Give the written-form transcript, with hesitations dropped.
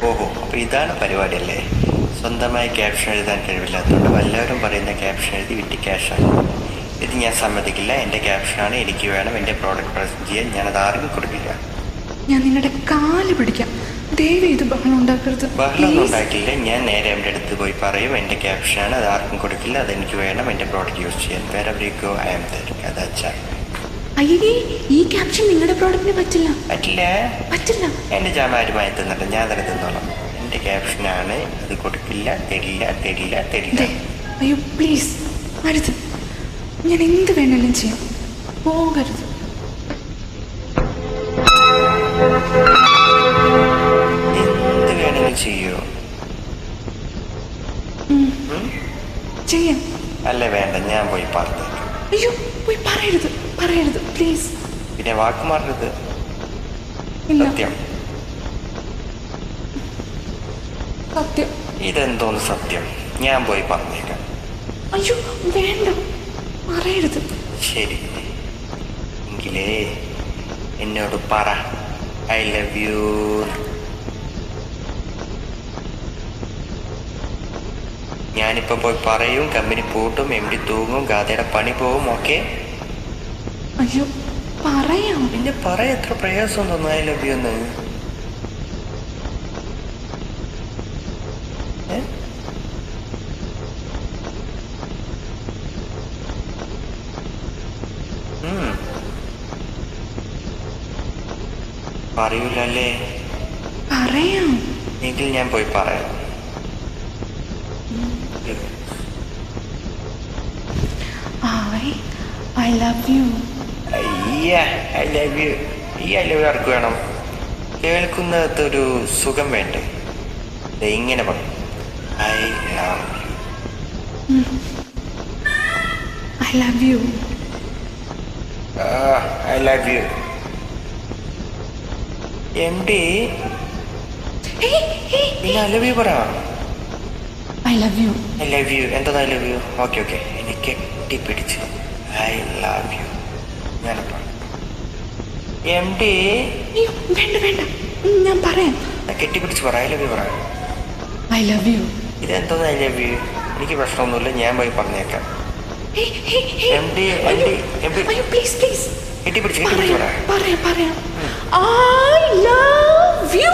ഓഹോ, അപ്പോൾ ഇതാണ് പരിപാടിയല്ലേ. സ്വന്തമായി ക്യാപ്ഷൻ എഴുതാൻ കഴിവില്ലാത്തതുകൊണ്ട് വല്ലവരും പറയുന്ന ക്യാപ്ഷൻ എഴുതി വിറ്റ് ക്യാഷാണ്. ഇത് ഞാൻ സമ്മതിക്കില്ല. എൻ്റെ ക്യാപ്ഷനാണ്, എനിക്ക് വേണം. എൻ്റെ പ്രോഡക്റ്റ് പ്രസൻറ്റ് ചെയ്യാൻ ഞാനത് ആർക്കും കൊടുക്കില്ല. ഞാൻ നിങ്ങളുടെ കാല് പിടിക്കാം. ദയവ് ഇത് ബഹളം ഉണ്ടാക്കരുത്. ബഹളമൊന്നും ഉണ്ടാക്കില്ല. ഞാൻ നേരെ എൻ്റെ അടുത്ത് പോയി പറയും, എൻ്റെ ക്യാപ്ഷനാണ്, അത് ആർക്കും കൊടുക്കില്ല, അതെനിക്ക് വേണം, എൻ്റെ പ്രോഡക്റ്റ് യൂസ് ചെയ്യാൻ. വേറെ എവിടേക്കോ ഐ ആം ദർ. അതാച്ചാ അയ്യേ, ഈ ക്യാപ്ഷൻ നിങ്ങളുടെ പ്രോഡക്റ്റിന് പറ്റില്ല. പറ്റില്ല. എൻ്റെ ജാമാരുമായി തിന്നിട്ട് ഞാൻ തന്നെ തിന്നോളാം. എൻ്റെ ക്യാപ്ഷനാണ്, അത് കൊടുക്കില്ല, തരില്ല. അയ്യോ പ്ലീസ്, അരുത്. ഞാൻ എന്ത് വേണമെങ്കിലും ചെയ്യാം. പോകരുത്. എന്ത് വേണമെങ്കിലും ചെയ്യോ? ചെയ്യാം. അല്ല വേണ്ട, ഞാൻ പോയി പറഞ്ഞേക്കാം. അയ്യോ പോയി പറയരുത് പ്ലീസ്. പിന്നെ വാക്ക് മാറരുത്. സത്യം. ഇതെന്തോന്ന് സത്യം? ഞാൻ പോയി പറഞ്ഞേക്കാം. അയ്യോ വേണ്ട, പറയരുത്. ശരി, എങ്കിലേ എന്നോട് പറ, ഐ ലവ് യു. ഞാനിപ്പോ പോയി പറയും, കമ്പനി പൂട്ടും, MD തൂങ്ങും, ഗാഥയുടെ പണി പോവും. ഓക്കെ? അയ്യോ പറയാം. പിന്നെ പറയാൻ എത്ര പ്രയാസം തോന്നുന്നു ഐ ലവ് യു എന്ന്. പറയൂലല്ലേ? പറയാം. എങ്കിൽ ഞാൻ പോയി പറയാം. I love you. I love you. ഈ ഐ ലവ് യു ആർക്ക് വേണം? കേൾക്കുന്നതൊരു സുഖം വേണ്ടേ? ഇങ്ങനെ പറയും, I love you. I love you. I love you. MD പിന്നെ ഐ ലവ് യു പറ. I love you. I love you. എന്താ ഐ ലവ് യു? ഓക്കെ എനിക്ക് കെട്ടിപ്പിടിച്ച് ഐ ലവ് യു. ഞാനപ്പോ MD വേണ്ട, ഞാൻ പറയാം. കെട്ടിപ്പിടിച്ച് പറ, ഐ ലവ് യു പറ. I love you. ഇതെന്തോ ഐ ലവ് യു? എനിക്ക് പ്രശ്നമൊന്നുമില്ല, ഞാൻ പോയി പറഞ്ഞേക്കാം. MD പ്ലീസ് കെട്ടിപ്പിടിച്ച് പറ. പറയാം. I love you.